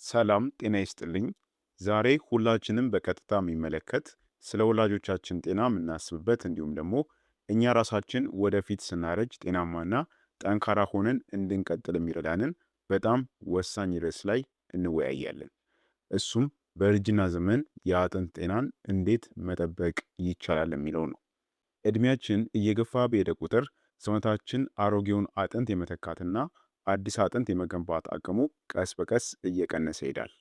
ሰላም ጤና ይስጥልኝ። ዛሬ ሁላችንም በቀጥታ የሚመለከት ስለ ወላጆቻችን ጤና የምናስብበት እንዲሁም ደግሞ እኛ ራሳችን ወደፊት ስናረጅ ጤናማና ጠንካራ ሆነን እንድንቀጥል የሚረዳንን በጣም ወሳኝ ርዕስ ላይ እንወያያለን። እሱም በእርጅና ዘመን የአጥንት ጤናን እንዴት መጠበቅ ይቻላል የሚለው ነው። እድሜያችን እየገፋ በሄደ ቁጥር ሰውነታችን አሮጌውን አጥንት የመተካትና አዲስ አጥንት የመገንባት አቅሙ ቀስ በቀስ እየቀነሰ ይሄዳል።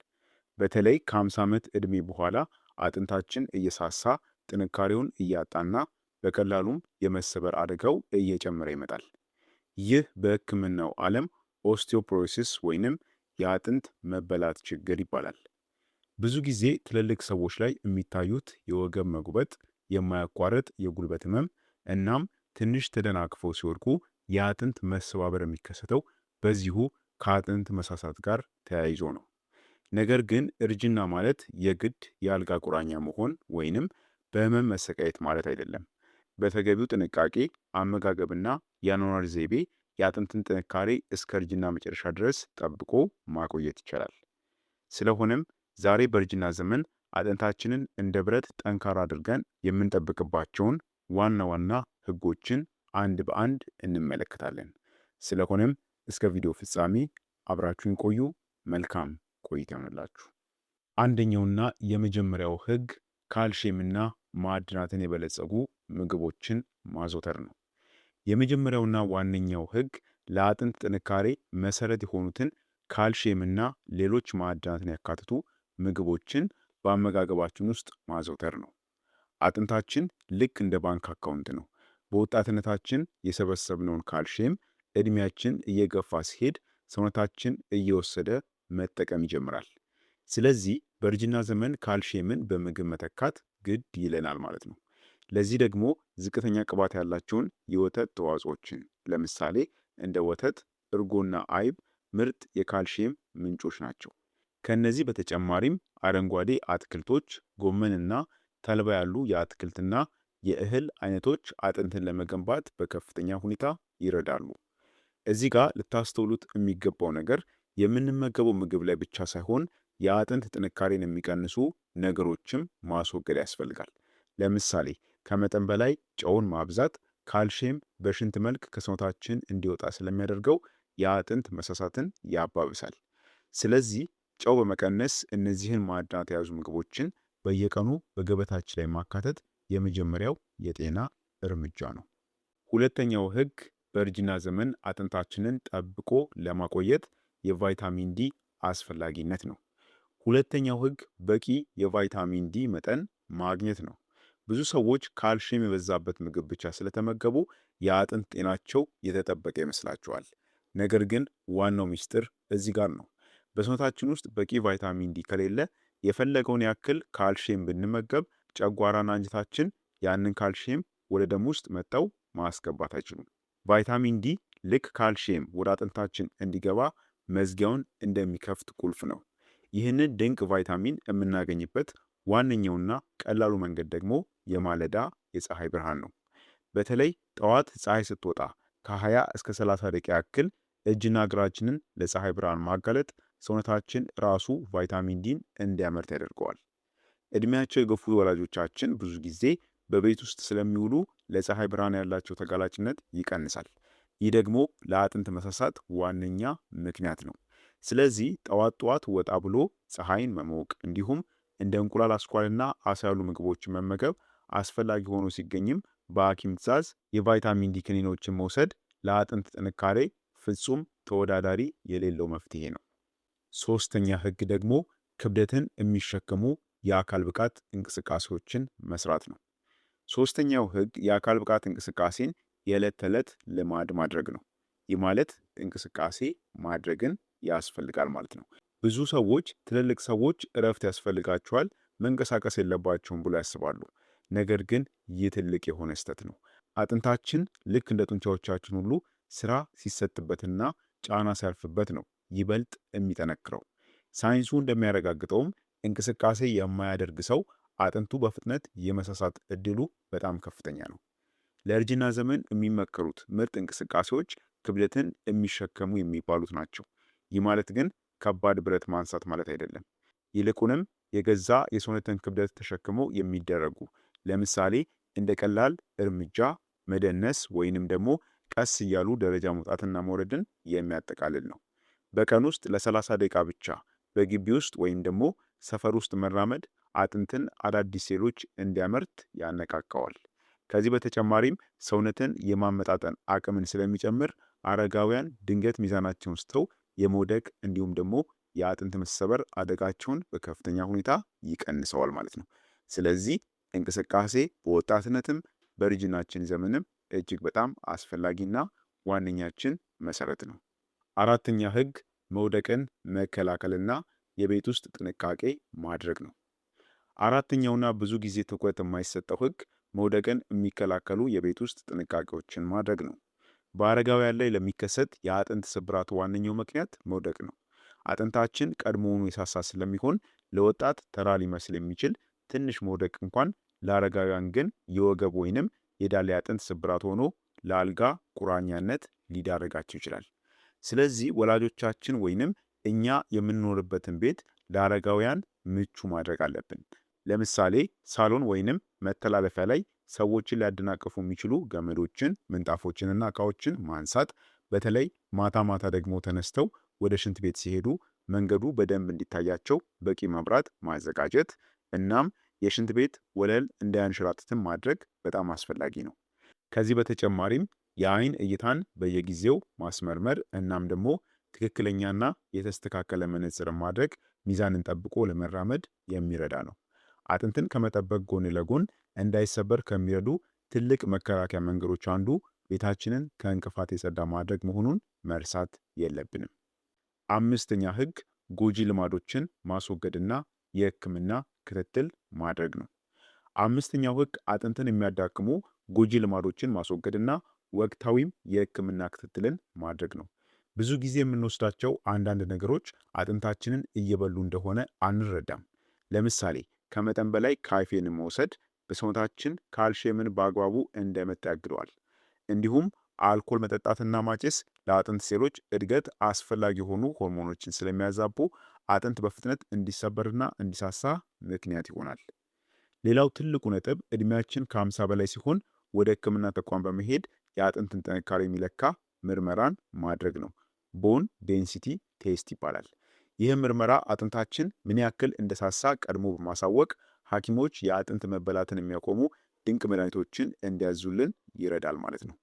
በተለይ ከ50 ዓመት ዕድሜ በኋላ አጥንታችን እየሳሳ ጥንካሬውን እያጣና በቀላሉም የመሰበር አደጋው እየጨመረ ይመጣል። ይህ በሕክምናው ዓለም ኦስቲዮፖሮሲስ ወይንም የአጥንት መበላት ችግር ይባላል። ብዙ ጊዜ ትልልቅ ሰዎች ላይ የሚታዩት የወገብ መጉበጥ፣ የማያቋርጥ የጉልበት ህመም እናም ትንሽ ተደናቅፈው ሲወድቁ የአጥንት መሰባበር የሚከሰተው በዚሁ ከአጥንት መሳሳት ጋር ተያይዞ ነው። ነገር ግን እርጅና ማለት የግድ የአልጋ ቁራኛ መሆን ወይንም በህመም መሰቃየት ማለት አይደለም። በተገቢው ጥንቃቄ አመጋገብና የአኗኗር ዘይቤ የአጥንትን ጥንካሬ እስከ እርጅና መጨረሻ ድረስ ጠብቆ ማቆየት ይቻላል። ስለሆነም ዛሬ በእርጅና ዘመን አጥንታችንን እንደ ብረት ጠንካራ አድርገን የምንጠብቅባቸውን ዋና ዋና ህጎችን አንድ በአንድ እንመለከታለን። ስለሆነም እስከ ቪዲዮ ፍጻሜ አብራችሁን ቆዩ። መልካም ቆይታ ይሆንላችሁ። አንደኛውና የመጀመሪያው ህግ ካልሽየምና ማዕድናትን የበለጸጉ ምግቦችን ማዘውተር ነው። የመጀመሪያውና ዋነኛው ህግ ለአጥንት ጥንካሬ መሰረት የሆኑትን ካልሽየምና ሌሎች ማዕድናትን ያካትቱ ምግቦችን በአመጋገባችን ውስጥ ማዘውተር ነው። አጥንታችን ልክ እንደ ባንክ አካውንት ነው። በወጣትነታችን የሰበሰብነውን ካልሽየም እድሜያችን እየገፋ ሲሄድ ሰውነታችን እየወሰደ መጠቀም ይጀምራል። ስለዚህ በእርጅና ዘመን ካልሽየምን በምግብ መተካት ግድ ይለናል ማለት ነው። ለዚህ ደግሞ ዝቅተኛ ቅባት ያላቸውን የወተት ተዋጽኦችን ለምሳሌ እንደ ወተት፣ እርጎና አይብ ምርጥ የካልሽየም ምንጮች ናቸው። ከነዚህ በተጨማሪም አረንጓዴ አትክልቶች፣ ጎመንና ተልባ ያሉ የአትክልትና የእህል አይነቶች አጥንትን ለመገንባት በከፍተኛ ሁኔታ ይረዳሉ። እዚህ ጋር ልታስተውሉት የሚገባው ነገር የምንመገበው ምግብ ላይ ብቻ ሳይሆን የአጥንት ጥንካሬን የሚቀንሱ ነገሮችም ማስወገድ ያስፈልጋል። ለምሳሌ ከመጠን በላይ ጨውን ማብዛት ካልሽየም በሽንት መልክ ከሰውነታችን እንዲወጣ ስለሚያደርገው የአጥንት መሳሳትን ያባብሳል። ስለዚህ ጨው በመቀነስ እነዚህን ማዕድናት የያዙ ምግቦችን በየቀኑ በገበታችን ላይ ማካተት የመጀመሪያው የጤና እርምጃ ነው። ሁለተኛው ህግ በእርጅና ዘመን አጥንታችንን ጠብቆ ለማቆየት የቫይታሚን ዲ አስፈላጊነት ነው። ሁለተኛው ህግ በቂ የቫይታሚን ዲ መጠን ማግኘት ነው። ብዙ ሰዎች ካልሽየም የበዛበት ምግብ ብቻ ስለተመገቡ የአጥንት ጤናቸው የተጠበቀ ይመስላቸዋል። ነገር ግን ዋናው ሚስጥር እዚህ ጋር ነው። በሰውነታችን ውስጥ በቂ ቫይታሚን ዲ ከሌለ የፈለገውን ያክል ካልሽየም ብንመገብ ጨጓራና አንጀታችን ያንን ካልሽየም ወደ ደም ውስጥ መጥተው ማስገባት አይችሉም። ቫይታሚን ዲ ልክ ካልሽየም ወደ አጥንታችን እንዲገባ መዝጊያውን እንደሚከፍት ቁልፍ ነው። ይህንን ድንቅ ቫይታሚን የምናገኝበት ዋነኛውና ቀላሉ መንገድ ደግሞ የማለዳ የፀሐይ ብርሃን ነው። በተለይ ጠዋት ፀሐይ ስትወጣ ከ20 እስከ 30 ደቂቃ ያክል እጅና እግራችንን ለፀሐይ ብርሃን ማጋለጥ ሰውነታችን ራሱ ቫይታሚን ዲን እንዲያመርት ያደርገዋል። እድሜያቸው የገፉ ወላጆቻችን ብዙ ጊዜ በቤት ውስጥ ስለሚውሉ ለፀሐይ ብርሃን ያላቸው ተጋላጭነት ይቀንሳል። ይህ ደግሞ ለአጥንት መሳሳት ዋነኛ ምክንያት ነው። ስለዚህ ጠዋት ጠዋት ወጣ ብሎ ፀሐይን መሞቅ እንዲሁም እንደ እንቁላል፣ አስኳልና አሳ ያሉ ምግቦችን መመገብ አስፈላጊ ሆኖ ሲገኝም በሐኪም ትዕዛዝ የቫይታሚን ዲ ክኒኖችን መውሰድ ለአጥንት ጥንካሬ ፍጹም ተወዳዳሪ የሌለው መፍትሄ ነው። ሶስተኛ ህግ ደግሞ ክብደትን የሚሸከሙ የአካል ብቃት እንቅስቃሴዎችን መስራት ነው። ሶስተኛው ህግ የአካል ብቃት እንቅስቃሴን የዕለት ተዕለት ልማድ ማድረግ ነው። ይህ ማለት እንቅስቃሴ ማድረግን ያስፈልጋል ማለት ነው። ብዙ ሰዎች ትልልቅ ሰዎች እረፍት ያስፈልጋቸዋል፣ መንቀሳቀስ የለባቸውም ብሎ ያስባሉ። ነገር ግን ይህ ትልቅ የሆነ ስህተት ነው። አጥንታችን ልክ እንደ ጡንቻዎቻችን ሁሉ ስራ ሲሰጥበትና ጫና ሲያልፍበት ነው ይበልጥ የሚጠነክረው። ሳይንሱ እንደሚያረጋግጠውም እንቅስቃሴ የማያደርግ ሰው አጥንቱ በፍጥነት የመሳሳት እድሉ በጣም ከፍተኛ ነው። ለእርጅና ዘመን የሚመከሩት ምርጥ እንቅስቃሴዎች ክብደትን የሚሸከሙ የሚባሉት ናቸው። ይህ ማለት ግን ከባድ ብረት ማንሳት ማለት አይደለም። ይልቁንም የገዛ የሰውነትን ክብደት ተሸክመው የሚደረጉ ለምሳሌ እንደ ቀላል እርምጃ መደነስ ወይንም ደግሞ ቀስ እያሉ ደረጃ መውጣትና መውረድን የሚያጠቃልል ነው። በቀን ውስጥ ለ30 ደቂቃ ብቻ በግቢ ውስጥ ወይም ደግሞ ሰፈር ውስጥ መራመድ አጥንትን አዳዲስ ሴሎች እንዲያመርት ያነቃቃዋል። ከዚህ በተጨማሪም ሰውነትን የማመጣጠን አቅምን ስለሚጨምር አረጋውያን ድንገት ሚዛናቸውን ስተው የመውደቅ እንዲሁም ደግሞ የአጥንት መሰበር አደጋቸውን በከፍተኛ ሁኔታ ይቀንሰዋል ማለት ነው። ስለዚህ እንቅስቃሴ በወጣትነትም በእርጅናችን ዘመንም እጅግ በጣም አስፈላጊና ዋነኛችን መሰረት ነው። አራተኛ ህግ መውደቅን መከላከልና የቤት ውስጥ ጥንቃቄ ማድረግ ነው። አራተኛውና ብዙ ጊዜ ትኩረት የማይሰጠው ህግ መውደቅን የሚከላከሉ የቤት ውስጥ ጥንቃቄዎችን ማድረግ ነው። በአረጋውያን ላይ ለሚከሰት የአጥንት ስብራት ዋነኛው ምክንያት መውደቅ ነው። አጥንታችን ቀድሞውኑ የሳሳ ስለሚሆን ለወጣት ተራ ሊመስል የሚችል ትንሽ መውደቅ እንኳን ለአረጋውያን ግን የወገብ ወይንም የዳሌ አጥንት ስብራት ሆኖ ለአልጋ ቁራኛነት ሊዳረጋቸው ይችላል። ስለዚህ ወላጆቻችን ወይንም እኛ የምንኖርበትን ቤት ለአረጋውያን ምቹ ማድረግ አለብን። ለምሳሌ ሳሎን ወይንም መተላለፊያ ላይ ሰዎችን ሊያደናቅፉ የሚችሉ ገመዶችን፣ ምንጣፎችንና እቃዎችን ማንሳት፣ በተለይ ማታ ማታ ደግሞ ተነስተው ወደ ሽንት ቤት ሲሄዱ መንገዱ በደንብ እንዲታያቸው በቂ መብራት ማዘጋጀት፣ እናም የሽንት ቤት ወለል እንዳያንሸራትትም ማድረግ በጣም አስፈላጊ ነው። ከዚህ በተጨማሪም የአይን እይታን በየጊዜው ማስመርመር እናም ደግሞ ትክክለኛና የተስተካከለ መነጽር ማድረግ ሚዛንን ጠብቆ ለመራመድ የሚረዳ ነው። አጥንትን ከመጠበቅ ጎን ለጎን እንዳይሰበር ከሚረዱ ትልቅ መከላከያ መንገዶች አንዱ ቤታችንን ከእንቅፋት የጸዳ ማድረግ መሆኑን መርሳት የለብንም። አምስተኛ ህግ ጎጂ ልማዶችን ማስወገድና የህክምና ክትትል ማድረግ ነው። አምስተኛው ህግ አጥንትን የሚያዳክሙ ጎጂ ልማዶችን ማስወገድና ወቅታዊም የህክምና ክትትልን ማድረግ ነው። ብዙ ጊዜ የምንወስዳቸው አንዳንድ ነገሮች አጥንታችንን እየበሉ እንደሆነ አንረዳም። ለምሳሌ ከመጠን በላይ ካፌን መውሰድ በሰውነታችን ካልሽየምን በአግባቡ እንዳይመጣ ያግደዋል። እንዲሁም አልኮል መጠጣትና ማጨስ ለአጥንት ሴሎች እድገት አስፈላጊ የሆኑ ሆርሞኖችን ስለሚያዛቡ አጥንት በፍጥነት እንዲሰበርና እንዲሳሳ ምክንያት ይሆናል። ሌላው ትልቁ ነጥብ እድሜያችን ከ50 በላይ ሲሆን ወደ ህክምና ተቋም በመሄድ የአጥንትን ጥንካሬ የሚለካ ምርመራን ማድረግ ነው። ቦን ዴንሲቲ ቴስት ይባላል። ይህ ምርመራ አጥንታችን ምን ያክል እንደሳሳ ቀድሞ በማሳወቅ ሐኪሞች የአጥንት መበላትን የሚያቆሙ ድንቅ መድኃኒቶችን እንዲያዙልን ይረዳል ማለት ነው።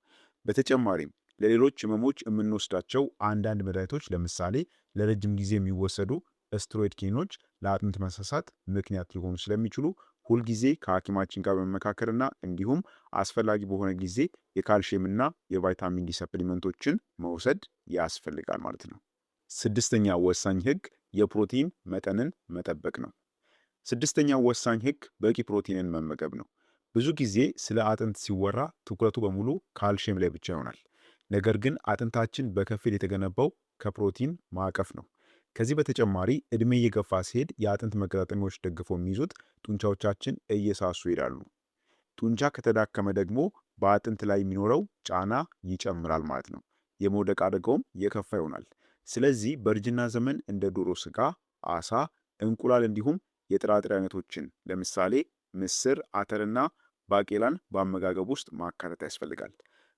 በተጨማሪም ለሌሎች ህመሞች የምንወስዳቸው አንዳንድ መድኃኒቶች ለምሳሌ ለረጅም ጊዜ የሚወሰዱ ስትሮይድ ኪኒኖች ለአጥንት መሳሳት ምክንያት ሊሆኑ ስለሚችሉ ሁልጊዜ ከሐኪማችን ጋር በመመካከርና እንዲሁም አስፈላጊ በሆነ ጊዜ የካልሽየምና የቫይታሚን ዲ ሰፕሊመንቶችን መውሰድ ያስፈልጋል ማለት ነው። ስድስተኛ ወሳኝ ህግ የፕሮቲን መጠንን መጠበቅ ነው። ስድስተኛው ወሳኝ ህግ በቂ ፕሮቲንን መመገብ ነው። ብዙ ጊዜ ስለ አጥንት ሲወራ ትኩረቱ በሙሉ ካልሽየም ላይ ብቻ ይሆናል። ነገር ግን አጥንታችን በከፊል የተገነባው ከፕሮቲን ማዕቀፍ ነው። ከዚህ በተጨማሪ እድሜ እየገፋ ሲሄድ የአጥንት መገጣጠሚያዎች ደግፈው የሚይዙት ጡንቻዎቻችን እየሳሱ ይሄዳሉ። ጡንቻ ከተዳከመ ደግሞ በአጥንት ላይ የሚኖረው ጫና ይጨምራል ማለት ነው። የመውደቅ አደጋውም የከፋ ይሆናል። ስለዚህ በእርጅና ዘመን እንደ ዶሮ ስጋ፣ አሳ፣ እንቁላል እንዲሁም የጥራጥሬ አይነቶችን ለምሳሌ ምስር፣ አተርና ባቄላን በአመጋገብ ውስጥ ማካተት ያስፈልጋል።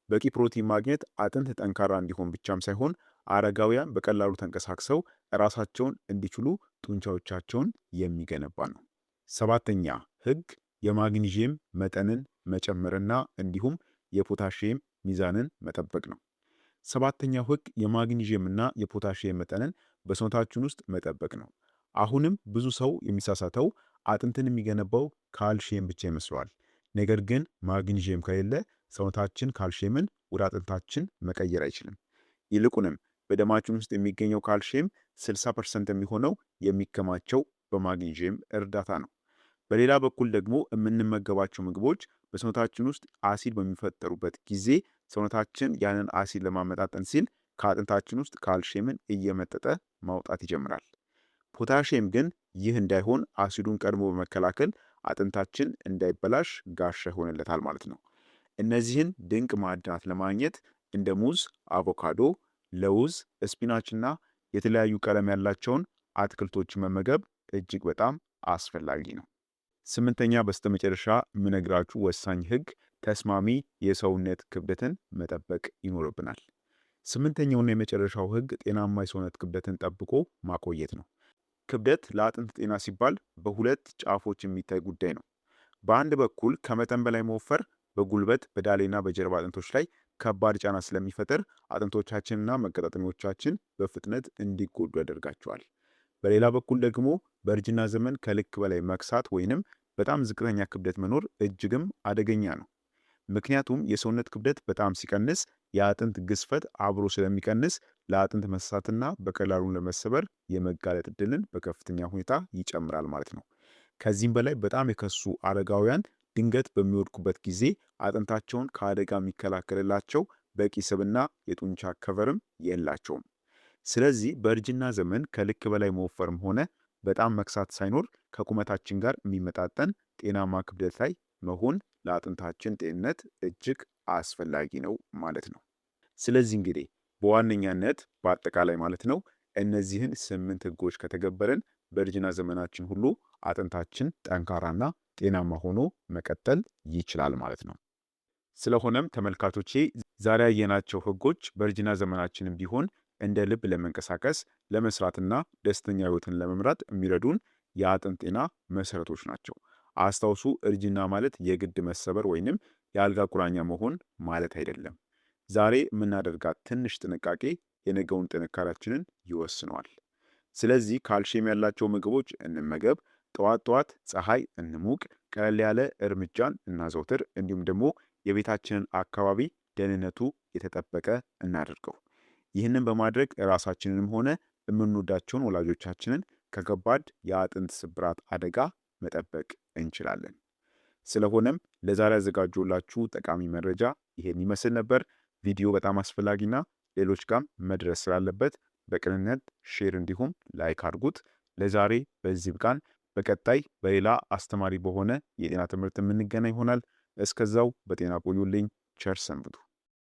በቂ ፕሮቲን ማግኘት አጥንት ጠንካራ እንዲሆን ብቻም ሳይሆን አረጋውያን በቀላሉ ተንቀሳቅሰው ራሳቸውን እንዲችሉ ጡንቻዎቻቸውን የሚገነባ ነው። ሰባተኛ ህግ የማግኒዥየም መጠንን መጨመርና እንዲሁም የፖታሺየም ሚዛንን መጠበቅ ነው። ሰባተኛው ህግ የማግኒዥየም እና የፖታሺየም መጠንን በሰውነታችን ውስጥ መጠበቅ ነው። አሁንም ብዙ ሰው የሚሳሳተው አጥንትን የሚገነባው ካልሽየም ብቻ ይመስለዋል። ነገር ግን ማግኒዥየም ከሌለ ሰውነታችን ካልሽየምን ወደ አጥንታችን መቀየር አይችልም። ይልቁንም በደማችን ውስጥ የሚገኘው ካልሽየም 60% የሚሆነው የሚከማቸው በማግኒዥየም እርዳታ ነው። በሌላ በኩል ደግሞ የምንመገባቸው ምግቦች በሰውነታችን ውስጥ አሲድ በሚፈጠሩበት ጊዜ ሰውነታችን ያንን አሲድ ለማመጣጠን ሲል ከአጥንታችን ውስጥ ካልሽየምን እየመጠጠ ማውጣት ይጀምራል። ፖታሺየም ግን ይህ እንዳይሆን አሲዱን ቀድሞ በመከላከል አጥንታችን እንዳይበላሽ ጋሻ ይሆንለታል ማለት ነው። እነዚህን ድንቅ ማዕድናት ለማግኘት እንደ ሙዝ፣ አቮካዶ፣ ለውዝ፣ ስፒናችና የተለያዩ ቀለም ያላቸውን አትክልቶችን መመገብ እጅግ በጣም አስፈላጊ ነው። ስምንተኛ በስተመጨረሻ የምነግራችሁ ወሳኝ ህግ ተስማሚ የሰውነት ክብደትን መጠበቅ ይኖርብናል። ስምንተኛውና የመጨረሻው ህግ ጤናማ የሰውነት ክብደትን ጠብቆ ማቆየት ነው። ክብደት ለአጥንት ጤና ሲባል በሁለት ጫፎች የሚታይ ጉዳይ ነው። በአንድ በኩል ከመጠን በላይ መወፈር በጉልበት በዳሌና በጀርባ አጥንቶች ላይ ከባድ ጫና ስለሚፈጥር አጥንቶቻችንና መገጣጠሚያዎቻችን በፍጥነት እንዲጎዱ ያደርጋቸዋል። በሌላ በኩል ደግሞ በእርጅና ዘመን ከልክ በላይ መክሳት ወይንም በጣም ዝቅተኛ ክብደት መኖር እጅግም አደገኛ ነው። ምክንያቱም የሰውነት ክብደት በጣም ሲቀንስ የአጥንት ግዝፈት አብሮ ስለሚቀንስ ለአጥንት መሳሳትና በቀላሉ ለመሰበር የመጋለጥ ዕድልን በከፍተኛ ሁኔታ ይጨምራል ማለት ነው። ከዚህም በላይ በጣም የከሱ አረጋውያን ድንገት በሚወድቁበት ጊዜ አጥንታቸውን ከአደጋ የሚከላከልላቸው በቂ ስብና የጡንቻ ከቨርም የላቸውም። ስለዚህ በእርጅና ዘመን ከልክ በላይ መወፈርም ሆነ በጣም መክሳት ሳይኖር ከቁመታችን ጋር የሚመጣጠን ጤናማ ክብደት ላይ መሆን ለአጥንታችን ጤንነት እጅግ አስፈላጊ ነው ማለት ነው። ስለዚህ እንግዲህ በዋነኛነት በአጠቃላይ ማለት ነው እነዚህን 8 ህጎች ከተገበረን በእርጅና ዘመናችን ሁሉ አጥንታችን ጠንካራና ጤናማ ሆኖ መቀጠል ይችላል ማለት ነው። ስለሆነም ተመልካቾቼ ዛሬ ያየናቸው ህጎች በእርጅና ዘመናችንም ቢሆን እንደ ልብ ለመንቀሳቀስ ለመስራትና ደስተኛ ህይወትን ለመምራት የሚረዱን የአጥንት ጤና መሰረቶች ናቸው። አስታውሱ፣ እርጅና ማለት የግድ መሰበር ወይንም የአልጋ ቁራኛ መሆን ማለት አይደለም። ዛሬ የምናደርጋት ትንሽ ጥንቃቄ የነገውን ጥንካሬያችንን ይወስነዋል። ስለዚህ ካልሲየም ያላቸው ምግቦች እንመገብ፣ ጠዋት ጠዋት ፀሐይ እንሙቅ፣ ቀለል ያለ እርምጃን እናዘውትር፣ እንዲሁም ደግሞ የቤታችንን አካባቢ ደህንነቱ የተጠበቀ እናድርገው። ይህንን በማድረግ ራሳችንንም ሆነ የምንወዳቸውን ወላጆቻችንን ከከባድ የአጥንት ስብራት አደጋ መጠበቅ እንችላለን። ስለሆነም ለዛሬ ያዘጋጀሁላችሁ ጠቃሚ መረጃ ይሄን ይመስል ነበር። ቪዲዮ በጣም አስፈላጊና ሌሎች ጋር መድረስ ስላለበት በቅንነት ሼር እንዲሁም ላይክ አድርጉት። ለዛሬ በዚህ ብቃን። በቀጣይ በሌላ አስተማሪ በሆነ የጤና ትምህርት የምንገናኝ ይሆናል። እስከዛው በጤና ቆዩልኝ። ቸር ሰንብቱ።